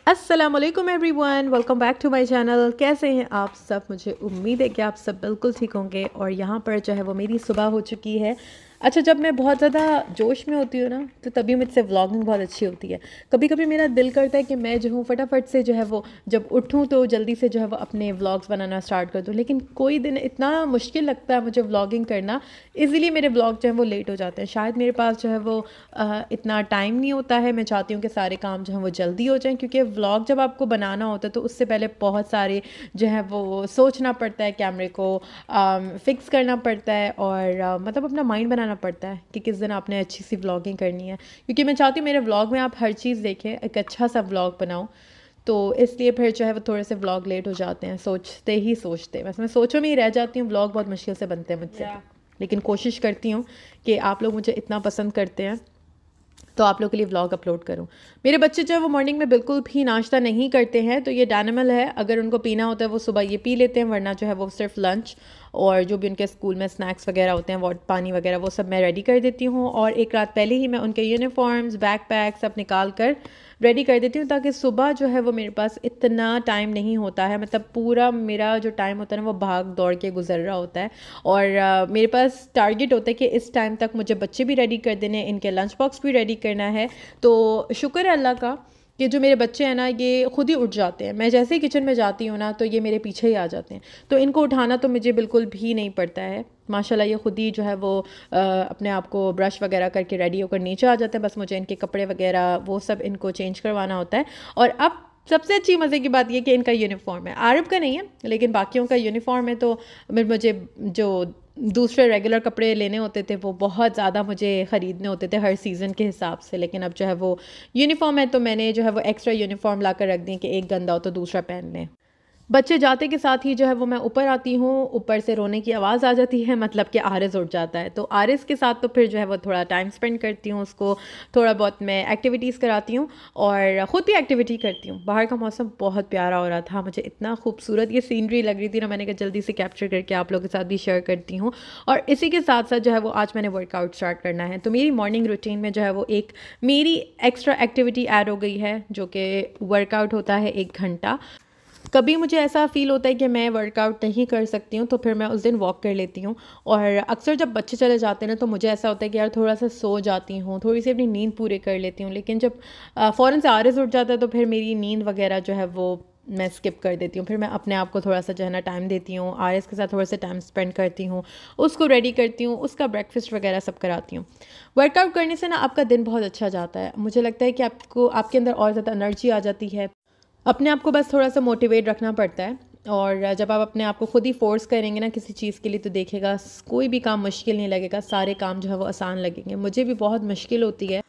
अस्सलामुअलैकुम everyone, welcome back to my channel. कैसे हैं आप सब? मुझे उम्मीद है कि आप सब बिल्कुल ठीक होंगे। और यहाँ पर जो है वो मेरी सुबह हो चुकी है। अच्छा, जब मैं बहुत ज़्यादा जोश में होती हूँ ना, तो तभी मुझसे व्लॉगिंग बहुत अच्छी होती है। कभी कभी मेरा दिल करता है कि मैं जो हूँ फटाफट से जो है वो जब उठूँ तो जल्दी से जो है वो अपने व्लॉग्स बनाना स्टार्ट कर दूँ, लेकिन कोई दिन इतना मुश्किल लगता है मुझे व्लॉगिंग करना। इजीली मेरे व्लॉग जो है वो लेट हो जाते हैं। शायद मेरे पास जो है वो इतना टाइम नहीं होता है। मैं चाहती हूँ कि सारे काम जो हैं वो जल्दी हो जाएं, क्योंकि व्लॉग जब आपको बनाना होता है तो उससे पहले बहुत सारे जो है वो सोचना पड़ता है, कैमरे को फिक्स करना पड़ता है और मतलब अपना माइंड बनाना पड़ता है कि किस दिन आपने अच्छी सी व्लॉगिंग करनी है। क्योंकि मैं चाहती हूँ मेरे व्लॉग में आप हर चीज़ देखें, एक अच्छा सा व्लॉग बनाऊँ। तो इसलिए फिर जो है वो थोड़े से व्लॉग लेट हो जाते हैं, सोचते ही सोचते। बस मैं सोचो में ही रह जाती हूँ। व्लॉग बहुत मुश्किल से बनते हैं मुझसे, लेकिन कोशिश करती हूँ कि आप लोग मुझे इतना पसंद करते हैं तो आप लोग के लिए व्लॉग अपलोड करूं। मेरे बच्चे जो है वो मॉर्निंग में बिल्कुल भी नाश्ता नहीं करते हैं, तो ये डायनेमल है। अगर उनको पीना होता है वो सुबह ये पी लेते हैं, वरना जो है वो सिर्फ लंच और जो भी उनके स्कूल में स्नैक्स वगैरह होते हैं, वाटर पानी वगैरह, वो सब मैं रेडी कर देती हूँ। और एक रात पहले ही मैं उनके यूनिफॉर्म्स, बैकपैक सब निकाल कर रेडी कर देती हूँ, ताकि सुबह जो है वो मेरे पास इतना टाइम नहीं होता है। मतलब पूरा मेरा जो टाइम होता है ना वो भाग दौड़ के गुजर रहा होता है। और मेरे पास टारगेट होता है कि इस टाइम तक मुझे बच्चे भी रेडी कर देने, इनके लंच बॉक्स भी रेडी करना है। तो शुक्र है अल्लाह का कि जो मेरे बच्चे हैं ना ये खुद ही उठ जाते हैं। मैं जैसे ही किचन में जाती हूँ ना तो ये मेरे पीछे ही आ जाते हैं, तो इनको उठाना तो मुझे बिल्कुल भी नहीं पड़ता है। माशाल्लाह ये खुद ही जो है वो अपने आप को ब्रश वगैरह करके रेडी होकर नीचे आ जाते हैं। बस मुझे इनके कपड़े वगैरह वो सब इनको चेंज करवाना होता है। और अब सबसे अच्छी मज़े की बात ये कि इनका यूनिफॉर्म है, आरब का नहीं है लेकिन बाकियों का यूनिफॉर्म है। तो मुझे जो दूसरे रेगुलर कपड़े लेने होते थे वो बहुत ज़्यादा मुझे ख़रीदने होते थे हर सीज़न के हिसाब से, लेकिन अब जो है वो यूनिफॉर्म है तो मैंने जो है वो एक्स्ट्रा यूनिफॉर्म ला कर रख दी कि एक गंदा हो तो दूसरा पहन लें। बच्चे जाते के साथ ही जो है वो मैं ऊपर आती हूँ, ऊपर से रोने की आवाज़ आ जाती है, मतलब कि आरिज़ उठ जाता है। तो आरिज़ के साथ तो फिर जो है वो थोड़ा टाइम स्पेंड करती हूँ, उसको थोड़ा बहुत मैं एक्टिविटीज़ कराती हूँ और ख़ुद भी एक्टिविटी करती हूँ। बाहर का मौसम बहुत प्यारा हो रहा था, मुझे इतना खूबसूरत ये सीनरी लग रही थी ना, मैंने कहा जल्दी से कैप्चर करके आप लोगों के साथ भी शेयर करती हूँ। और इसी के साथ साथ जो है वो आज मैंने वर्कआउट स्टार्ट करना है, तो मेरी मॉर्निंग रूटीन में जो है वो एक मेरी एक्स्ट्रा एक्टिविटी ऐड हो गई है, जो कि वर्कआउट होता है 1 घंटा। कभी मुझे ऐसा फ़ील होता है कि मैं वर्कआउट नहीं कर सकती हूँ तो फिर मैं उस दिन वॉक कर लेती हूँ। और अक्सर जब बच्चे चले जाते हैं ना तो मुझे ऐसा होता है कि यार थोड़ा सा सो जाती हूँ, थोड़ी सी अपनी नींद पूरी कर लेती हूँ। लेकिन जब फ़ौरन से आरिज़ उठ जाता है तो फिर मेरी नींद वगैरह जो है वो मैं स्किप कर देती हूँ। फिर मैं अपने आप को थोड़ा सा जो है ना टाइम देती हूँ, आरिज़ के साथ थोड़ा सा टाइम स्पेंड करती हूँ, उसको रेडी करती हूँ, उसका ब्रेकफास्ट वगैरह सब कराती हूँ। वर्कआउट करने से ना आपका दिन बहुत अच्छा जाता है। मुझे लगता है कि आपको आपके अंदर और ज़्यादा एनर्जी आ जाती है। अपने आप को बस थोड़ा सा मोटिवेट रखना पड़ता है। और जब आप अपने आप को खुद ही फोर्स करेंगे ना किसी चीज़ के लिए तो देखिएगा कोई भी काम मुश्किल नहीं लगेगा, सारे काम जो है वो आसान लगेंगे। मुझे भी बहुत मुश्किल होती है,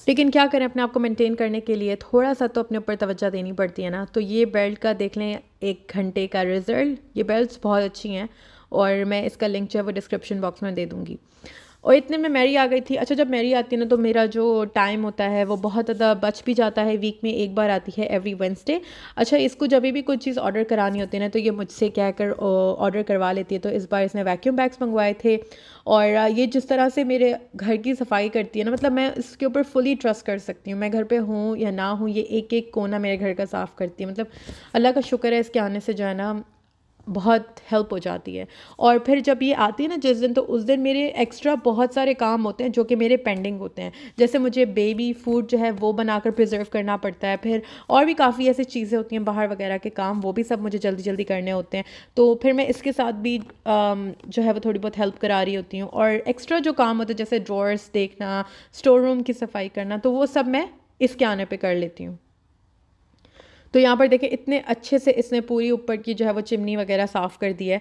लेकिन क्या करें, अपने आप को मेंटेन करने के लिए थोड़ा सा तो अपने ऊपर तवज्जो देनी पड़ती है ना। तो ये बेल्ट का देख लें 1 घंटे का रिज़ल्ट, ये बेल्ट्स बहुत अच्छी हैं और मैं इसका लिंक जो है वो डिस्क्रिप्शन बॉक्स में दे दूँगी। और इतने में मैरी आ गई थी। अच्छा, जब मैरी आती है ना तो मेरा जो टाइम होता है वो बहुत ज़्यादा बच भी जाता है। वीक में एक बार आती है, एवरी वेडनेसडे। अच्छा, इसको जब भी कोई चीज़ ऑर्डर करानी होती है ना तो ये मुझसे कहकर ऑर्डर करवा लेती है। तो इस बार इसने वैक्यूम बैग्स मंगवाए थे और ये जिस तरह से मेरे घर की सफाई करती है ना, मतलब मैं इसके ऊपर फुली ट्रस्ट कर सकती हूँ। मैं घर पे हूँ या ना हूँ, ये एक एक कोना मेरे घर का साफ़ करती है। मतलब अल्लाह का शुक्र है, इसके आने से जो है ना बहुत हेल्प हो जाती है। और फिर जब ये आती है ना जिस दिन, तो उस दिन मेरे एक्स्ट्रा बहुत सारे काम होते हैं जो कि मेरे पेंडिंग होते हैं। जैसे मुझे बेबी फूड जो है वो बनाकर प्रिजर्व करना पड़ता है, फिर और भी काफ़ी ऐसी चीज़ें होती हैं बाहर वगैरह के काम, वो भी सब मुझे जल्दी जल्दी करने होते हैं। तो फिर मैं इसके साथ भी जो है वो थोड़ी बहुत हेल्प करा रही होती हूँ। और एक्स्ट्रा जो काम होते हैं जैसे ड्रॉर्स देखना, स्टोर रूम की सफाई करना, तो वो सब मैं इसके आने पर कर लेती हूँ। तो यहाँ पर देखिए इतने अच्छे से इसने पूरी ऊपर की जो है वो चिमनी वगैरह साफ़ कर दी है।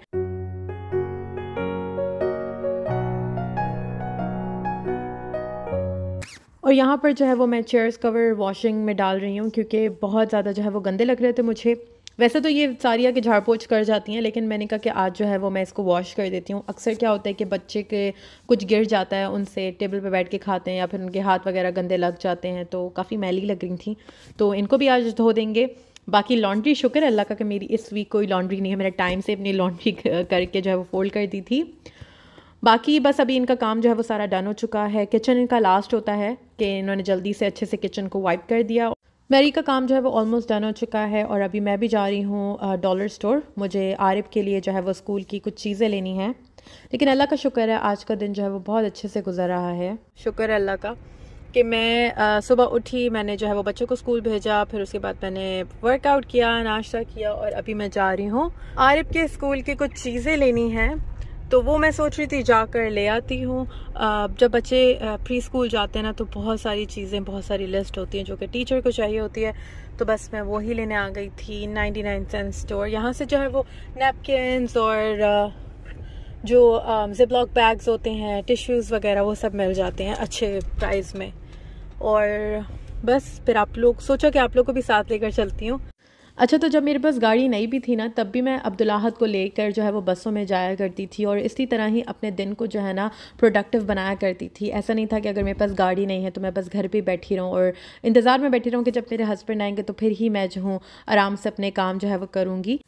और यहाँ पर जो है वो मैं चेयर्स कवर वॉशिंग में डाल रही हूँ, क्योंकि बहुत ज़्यादा जो है वो गंदे लग रहे थे मुझे। वैसे तो ये सारी आके झाड़ पोंछ कर जाती हैं, लेकिन मैंने कहा कि आज जो है वो मैं इसको वॉश कर देती हूँ। अक्सर क्या होता है कि बच्चे के कुछ गिर जाता है, उनसे टेबल पे बैठ के खाते हैं या फिर उनके हाथ वगैरह गंदे लग जाते हैं, तो काफ़ी मैली लग रही थी। तो इनको भी आज धो देंगे। बाकी लॉन्ड्री शुक्र है अल्लाह का कि मेरी इस वीक कोई लॉन्ड्री नहीं है। मैंने टाइम से अपनी लॉन्ड्री करके जो है वो फोल्ड कर दी थी। बाकी बस अभी इनका काम जो है वो सारा डन हो चुका है। किचन इनका लास्ट होता है कि इन्होंने जल्दी से अच्छे से किचन को वाइप कर दिया। मैरी का काम जो है वो ऑलमोस्ट डन हो चुका है और अभी मैं भी जा रही हूँ डॉलर स्टोर। मुझे आरिफ के लिए जो है वो स्कूल की कुछ चीज़ें लेनी हैं। लेकिन अल्लाह का शुक्र है आज का दिन जो है वो बहुत अच्छे से गुजर रहा है। शुक्र है अल्लाह का कि मैं सुबह उठी, मैंने जो है वो बच्चों को स्कूल भेजा, फिर उसके बाद मैंने वर्कआउट किया, नाश्ता किया और अभी मैं जा रही हूँ आरिफ के स्कूल की कुछ चीज़ें लेनी हैं। तो वो मैं सोच रही थी जाकर ले आती हूँ। जब बच्चे प्री स्कूल जाते हैं ना तो बहुत सारी चीज़ें, बहुत सारी लिस्ट होती हैं जो कि टीचर को चाहिए होती है। तो बस मैं वो ही लेने आ गई थी 99 सेंट स्टोर। यहाँ से जो है वो नैपकिन्स और जो जिपलॉक बैग्स होते हैं, टिश्यूज़ वगैरह वो सब मिल जाते हैं अच्छे प्राइस में। और बस फिर आप लोग सोचा कि आप लोग को भी साथ लेकर चलती हूँ। अच्छा, तो जब मेरे पास गाड़ी नहीं भी थी ना तब भी मैं अब्दुल्लाहत को लेकर जो है वो बसों में जाया करती थी और इसी तरह ही अपने दिन को जो है ना प्रोडक्टिव बनाया करती थी। ऐसा नहीं था कि अगर मेरे पास गाड़ी नहीं है तो मैं बस घर पे बैठी रहूँ और इंतज़ार में बैठी रहूँ कि जब मेरे हस्बैंड आएंगे तो फिर ही मैं जो हूँ आराम से अपने काम जो है वो करूँगी।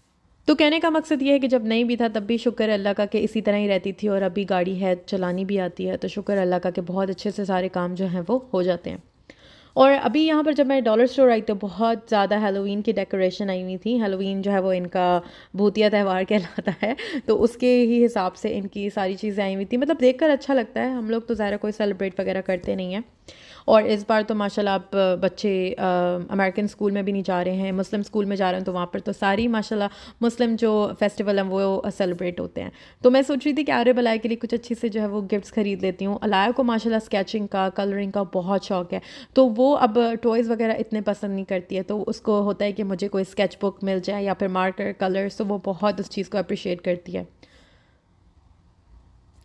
तो कहने का मकसद ये है कि जब नहीं भी था तब भी शुक्र अल्लाह का कि इसी तरह ही रहती थी और अभी गाड़ी है, चलानी भी आती है, तो शुक्र अल्लाह का कि बहुत अच्छे से सारे काम जो हैं वो हो जाते हैं। और अभी यहाँ पर जब मैं डॉलर स्टोर आई तो बहुत ज़्यादा हेलोवीन की डेकोरेशन आई हुई थी। हेलोवीन जो है वो इनका भूतिया त्यौहार कहलाता है, तो उसके ही हिसाब से इनकी सारी चीज़ें आई हुई थी। मतलब देखकर अच्छा लगता है। हम लोग तो ज़्यादा कोई सेलिब्रेट वगैरह करते नहीं हैं। और इस बार तो माशाल्लाह आप बच्चे अमेरिकन स्कूल में भी नहीं जा रहे हैं, मुस्लिम स्कूल में जा रहे हैं, तो वहाँ पर तो सारी माशाल्लाह मुस्लिम जो फेस्टिवल हैं वो सेलिब्रेट होते हैं। तो मैं सोच रही थी कि आरे बलाए के लिए कुछ अच्छी से जो है वो गिफ्ट्स खरीद लेती हूँ। अलाया को माशाल्लाह स्केचिंग का, कलरिंग का बहुत शौक है, तो वो अब टॉयज़ वगैरह इतने पसंद नहीं करती है। तो उसको होता है कि मुझे कोई स्केच बुक मिल जाए या फिर मार्कर, कलर्स, तो वो बहुत उस चीज़ को अप्रिशिएट करती है।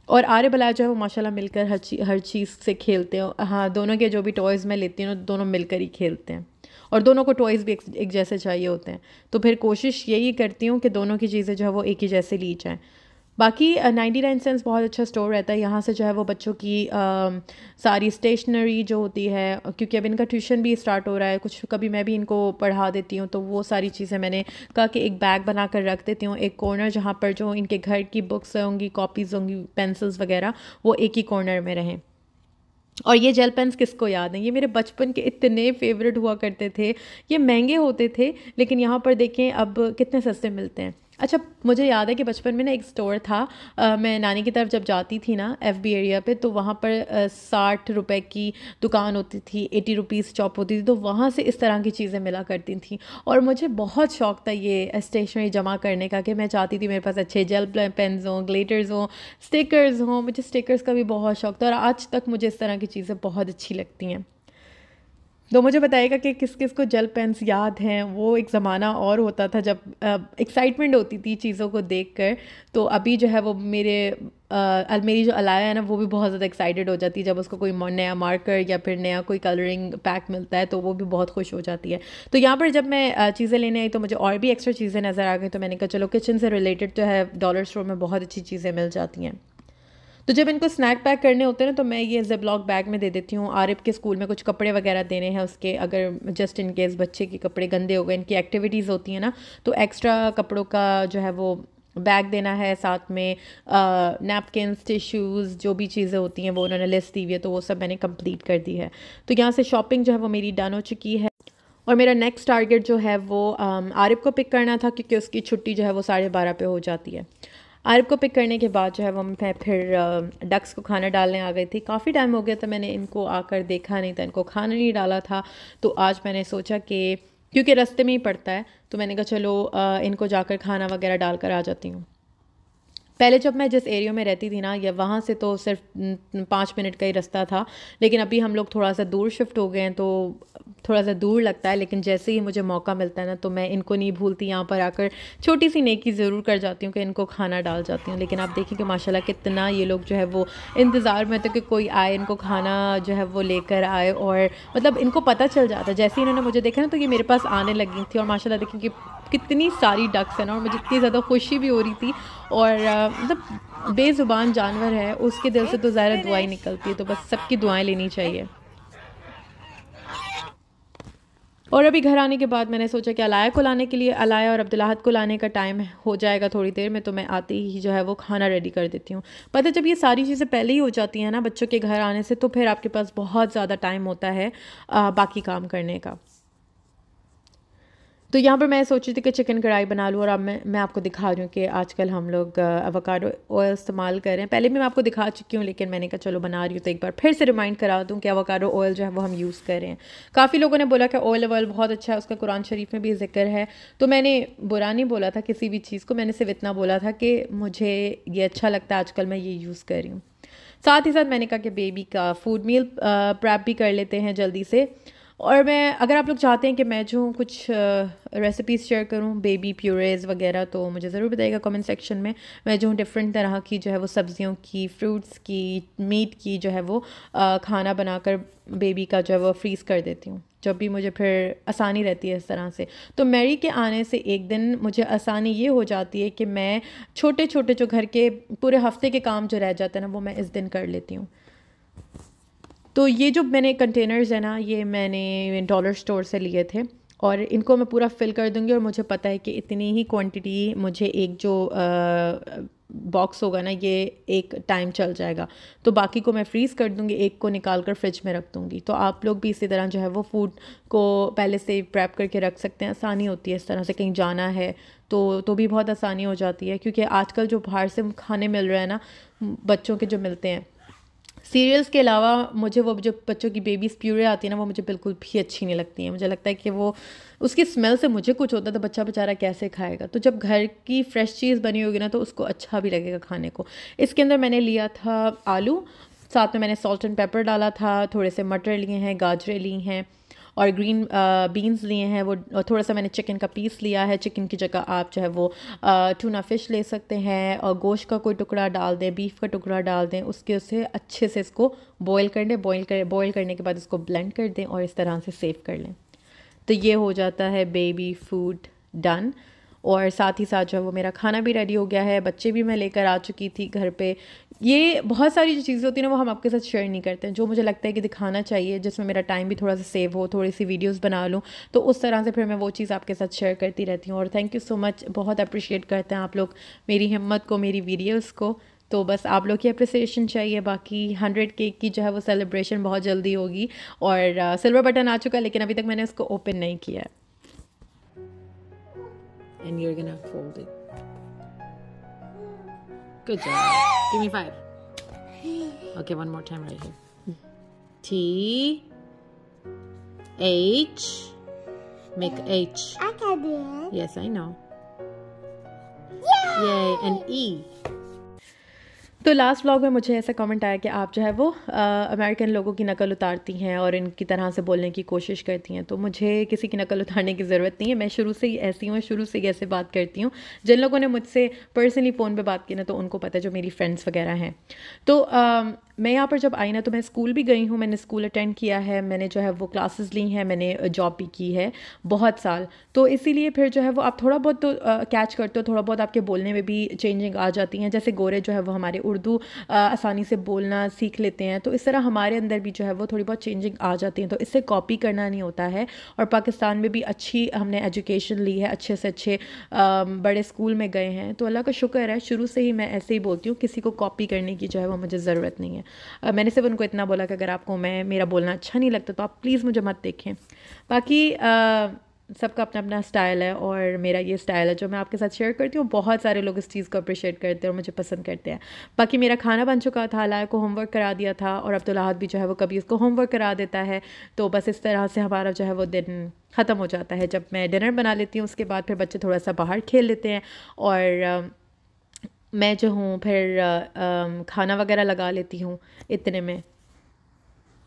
और आर्य बलाया जो है वो माशाल्लाह मिलकर हर चीज़ से खेलते हैं। हाँ, दोनों के जो भी टॉयज़ मैं लेती हूँ दोनों मिलकर ही खेलते हैं और दोनों को टॉयज़ भी एक जैसे चाहिए होते हैं। तो फिर कोशिश यही करती हूँ कि दोनों की चीज़ें जो है वो एक ही जैसे ली जाएँ। बाकी 99 सेंट्स बहुत अच्छा स्टोर रहता है। यहाँ से जो है वो बच्चों की सारी स्टेशनरी जो होती है, क्योंकि अब इनका ट्यूशन भी स्टार्ट हो रहा है, कुछ कभी मैं भी इनको पढ़ा देती हूँ, तो वो सारी चीज़ें मैंने कहा कि एक बैग बना कर रख देती हूँ, एक कॉर्नर जहाँ पर जो इनके घर की बुक्स होंगी, कॉपीज़ होंगी, पेंसिल्स वगैरह, वो एक ही कॉर्नर में रहें। और ये जेल पेन्स किसको याद है, ये मेरे बचपन के इतने फेवरेट हुआ करते थे। ये महंगे होते थे लेकिन यहाँ पर देखें अब कितने सस्ते मिलते हैं। अच्छा, मुझे याद है कि बचपन में ना एक स्टोर था, मैं नानी की तरफ जब जाती थी ना FB एरिया पे, तो वहाँ पर 60 रुपए की दुकान होती थी, 80 रुपीज़ शॉप होती थी, तो वहाँ से इस तरह की चीज़ें मिला करती थी। और मुझे बहुत शौक था ये स्टेशनरी जमा करने का, कि मैं चाहती थी मेरे पास अच्छे जेल पेन्स हों, ग्लिटर्स हों, स्टिकर्स हों। मुझे स्टिकर्स का भी बहुत शौक था और आज तक मुझे इस तरह की चीज़ें बहुत अच्छी लगती हैं। तो मुझे बताइएगा कि किस किस को जेल पेन्स याद हैं। वो एक ज़माना और होता था जब एक्साइटमेंट होती थी चीज़ों को देखकर। तो अभी जो है वो मेरी जो अलाया है ना, वो भी बहुत ज़्यादा एक्साइटेड हो जाती है जब उसको कोई नया मार्कर या फिर नया कोई कलरिंग पैक मिलता है, तो वो भी बहुत खुश हो जाती है। तो यहाँ पर जब मैं चीज़ें लेने आई तो मुझे और भी एक्स्ट्रा चीज़ें नज़र आ गई, तो मैंने कहा चलो किचन से रिलेटेड जो है डॉलर स्टोर में बहुत अच्छी चीज़ें मिल जाती हैं। तो जब इनको स्नैक पैक करने होते हैं ना तो मैं ये ज़िपलॉक बैग में दे देती हूँ। आरिफ के स्कूल में कुछ कपड़े वगैरह देने हैं उसके, अगर जस्ट इन केस बच्चे के कपड़े गंदे हो गए, इनकी एक्टिविटीज़ होती हैं ना, तो एक्स्ट्रा कपड़ों का जो है वो बैग देना है। साथ में नैपकिन्स, टिश्यूज़, जो भी चीज़ें होती हैं वो उन्होंने लिस्ट दी हुई है, तो वो सब मैंने कंप्लीट कर दी है। तो यहाँ से शॉपिंग जो है वो मेरी डन हो चुकी है। और मेरा नेक्स्ट टारगेट जो है वो आरिफ को पिक करना था, क्योंकि उसकी छुट्टी जो है वो 12:30 पे हो जाती है। आरिफ को पिक करने के बाद जो है वो मैं फिर डक्स को खाना डालने आ गई थी। काफ़ी टाइम हो गया था मैंने इनको आकर देखा नहीं था, इनको खाना नहीं डाला था। तो आज मैंने सोचा कि क्योंकि रास्ते में ही पड़ता है, तो मैंने कहा चलो इनको जाकर खाना वगैरह डाल कर आ जाती हूँ। पहले जब मैं जिस एरिया में रहती थी ना, या वहाँ से तो सिर्फ 5 मिनट का ही रास्ता था, लेकिन अभी हम लोग थोड़ा सा दूर शिफ्ट हो गए हैं, तो थोड़ा सा दूर लगता है। लेकिन जैसे ही मुझे मौका मिलता है ना, तो मैं इनको नहीं भूलती, यहाँ पर आकर छोटी सी नेकी ज़रूर कर जाती हूँ कि इनको खाना डाल जाती हूँ। लेकिन आप देखिए कि माशाल्लाह कितना ये लोग जो है वो इंतज़ार में थे कि कोई आए, इनको खाना जो है वो लेकर आए। और मतलब इनको पता चल जाता, जैसे ही इन्होंने मुझे देखा ना तो ये मेरे पास आने लगी थी। और माशाल्लाह देखिए कि कितनी सारी डक्स है ना, और मुझे इतनी ज़्यादा खुशी भी हो रही थी। और मतलब बेज़ुबान जानवर है, उसके दिल से तो ज़ाहिर दुआएं निकलती है, तो बस सबकी दुआएं लेनी चाहिए। और अभी घर आने के बाद मैंने सोचा कि अलाया को लाने के लिए, अलाया और अब्दुल्लाहत को लाने का टाइम हो जाएगा थोड़ी देर में, तो मैं आते ही जो है वो खाना रेडी कर देती हूँ। पता है जब ये सारी चीज़ें पहले ही हो जाती हैं ना बच्चों के घर आने से, तो फिर आपके पास बहुत ज़्यादा टाइम होता है बाकी काम करने का। तो यहाँ पर मैं सोच रही थी कि चिकन कढ़ाई बना लूँ, और अब मैं आपको दिखा रही हूँ कि आजकल हम लोग एवोकाडो ऑयल इस्तेमाल कर रहे हैं। पहले भी मैं आपको दिखा चुकी हूँ, लेकिन मैंने कहा चलो बना रही हूँ तो एक बार फिर से रिमाइंड करा दूँ कि एवोकाडो ऑयल जो है वो हम यूज़ कर रहे हैं। काफ़ी लोगों ने बोला कि ऑयल बहुत अच्छा है, उसका कुरान शरीफ में भी जिक्र है। तो मैंने बुरा नहीं बोला था किसी भी चीज़ को, मैंने सिर्फ इतना बोला था कि मुझे ये अच्छा लगता है, आजकल मैं ये यूज़ कर रही हूँ। साथ ही साथ मैंने कहा कि बेबी का फूड मील प्रैप भी कर लेते हैं जल्दी से। और मैं, अगर आप लोग चाहते हैं कि मैं जो कुछ रेसिपीज़ शेयर करूं बेबी प्यूरेज़ वगैरह, तो मुझे ज़रूर बताइएगा कमेंट सेक्शन में। मैं जो डिफरेंट तरह की जो है वो सब्जियों की, फ्रूट्स की, मीट की जो है वो खाना बनाकर बेबी का जो है वो फ्रीज़ कर देती हूँ, जब भी मुझे फिर आसानी रहती है इस तरह से। तो मैरी के आने से एक दिन मुझे आसानी ये हो जाती है कि मैं छोटे छोटे जो घर के पूरे हफ्ते के काम जो रह जाते हैं ना, वो मैं इस दिन कर लेती हूँ। तो ये जो मैंने कंटेनर्स है ना, ये मैंने डॉलर स्टोर से लिए थे, और इनको मैं पूरा फिल कर दूंगी। और मुझे पता है कि इतनी ही क्वांटिटी मुझे एक जो बॉक्स होगा ना, ये एक टाइम चल जाएगा। तो बाकी को मैं फ्रीज़ कर दूंगी, एक को निकाल कर फ्रिज में रख दूंगी। तो आप लोग भी इसी तरह जो है वो फूड को पहले से प्रैप करके रख सकते हैं। आसानी होती है इस तरह से, कहीं जाना है तो भी बहुत आसानी हो जाती है। क्योंकि आजकल जो बाहर से खाने मिल रहे हैं ना, बच्चों के जो मिलते हैं, सीरियल्स के अलावा मुझे वो जो बच्चों की बेबीज़ प्यूरे आती है ना, वो मुझे बिल्कुल भी अच्छी नहीं लगती हैं। मुझे लगता है कि वो, उसकी स्मेल से मुझे कुछ होता है, तो बच्चा बेचारा कैसे खाएगा। तो जब घर की फ़्रेश चीज़ बनी होगी ना, तो उसको अच्छा भी लगेगा खाने को। इसके अंदर मैंने लिया था आलू, साथ में मैंने सॉल्ट एंड पेपर डाला था, थोड़े से मटर लिए हैं, गाजरें ली हैं, और ग्रीन बीन्स लिए हैं वो, और थोड़ा सा मैंने चिकन का पीस लिया है। चिकन की जगह आप जो है वो टूना फ़िश ले सकते हैं, और गोश्त का कोई टुकड़ा डाल दें, बीफ का टुकड़ा डाल दें, उससे अच्छे से इसको बॉईल कर लें। बॉईल करने के बाद इसको ब्लेंड कर दें और इस तरह से सेव कर लें। तो ये हो जाता है बेबी फूड डन। और साथ ही साथ जो है वो मेरा खाना भी रेडी हो गया है, बच्चे भी मैं लेकर आ चुकी थी घर पे। ये बहुत सारी जो चीज़ें होती हैं ना, वो हम आपके साथ शेयर नहीं करते हैं। जो मुझे लगता है कि दिखाना चाहिए, जिसमें मेरा टाइम भी थोड़ा सा सेव हो, थोड़ी सी वीडियोस बना लूँ, तो उस तरह से फिर मैं वो चीज़ आपके साथ शेयर करती रहती हूँ। और थैंक यू सो मच, बहुत अप्रिशिएट करते हैं आप लोग मेरी हिम्मत को, मेरी वीडियोज़ को। तो बस आप लोग की अप्रिसिएशन चाहिए। बाकी 100 केक की जो है वो सेलिब्रेशन बहुत जल्दी होगी। और सिल्वर बटन आ चुका है, लेकिन अभी तक मैंने उसको ओपन नहीं किया है। And you're gonna fold it. Good job. Give me 5. Okay, one more time right here. T H. Make H. I can do it. Yes, I know. Yay! Yay. And E. तो last vlog में मुझे ऐसा comment आया कि आप जो है वो अमेरिकन लोगों की नकल उतारती हैं और इनकी तरह से बोलने की कोशिश करती हैं। तो मुझे किसी की नकल उतारने की ज़रूरत नहीं है, मैं शुरू से ही ऐसी हूँ, शुरू से ही ऐसे बात करती हूँ। जिन लोगों ने मुझसे पर्सनली फ़ोन पे बात की ना, तो उनको पता है, जो मेरी फ्रेंड्स वगैरह हैं। तो मैं यहाँ पर जब आई ना, तो मैं स्कूल भी गई हूँ, मैंने स्कूल अटेंड किया है, मैंने जो है वो क्लासेस ली हैं, मैंने जॉब भी की है बहुत साल। तो इसीलिए फिर जो है वो आप थोड़ा बहुत तो कैच करते हो, थोड़ा बहुत आपके बोलने में भी चेंजिंग आ जाती हैं। जैसे गोरे जो है वो हमारे उर्दू आसानी से बोलना सीख लेते हैं, तो इस तरह हमारे अंदर भी जो है वो थोड़ी बहुत चेंजिंग आ जाती हैं। तो इससे कॉपी करना नहीं होता है। और पाकिस्तान में भी अच्छी हमने एजुकेशन ली है, अच्छे से अच्छे बड़े स्कूल में गए हैं, तो अल्लाह का शुक्र है। शुरू से ही मैं ऐसे ही बोलती हूँ, किसी को कॉपी करने की जो है वो मुझे ज़रूरत नहीं है। मैंने सिर्फ उनको इतना बोला कि अगर आपको मेरा बोलना अच्छा नहीं लगता तो आप प्लीज़ मुझे मत देखें। बाकी सबका अपना अपना स्टाइल है, और मेरा ये स्टाइल है जो मैं आपके साथ शेयर करती हूँ। बहुत सारे लोग इस चीज़ को अप्रिशिएट करते हैं और मुझे पसंद करते हैं। बाकी मेरा खाना बन चुका था, लाया को होमवर्क करा दिया था, और अब्दुल अहद भी जो है वो कभी उसको होमवर्क करा देता है। तो बस इस तरह से हमारा जो है वो दिन ख़त्म हो जाता है। जब मैं डिनर बना लेती हूँ, उसके बाद फिर बच्चे थोड़ा सा बाहर खेल लेते हैं, और मैं जो हूँ फिर खाना वगैरह लगा लेती हूँ इतने में।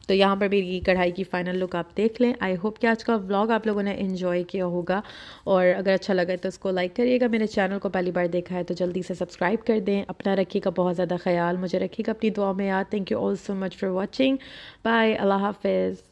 तो यहाँ पर मेरी कढ़ाई की फ़ाइनल लुक आप देख लें। आई होप कि आज का व्लॉग आप लोगों ने एंजॉय किया होगा, और अगर अच्छा लगा तो उसको लाइक करिएगा। मेरे चैनल को पहली बार देखा है तो जल्दी से सब्सक्राइब कर दें। अपना रखिएगा बहुत ज़्यादा ख्याल, मुझे रखिएगा अपनी दुआ में याद। Thank you all so much for watching. Bye, अल्लाह हाफिज़।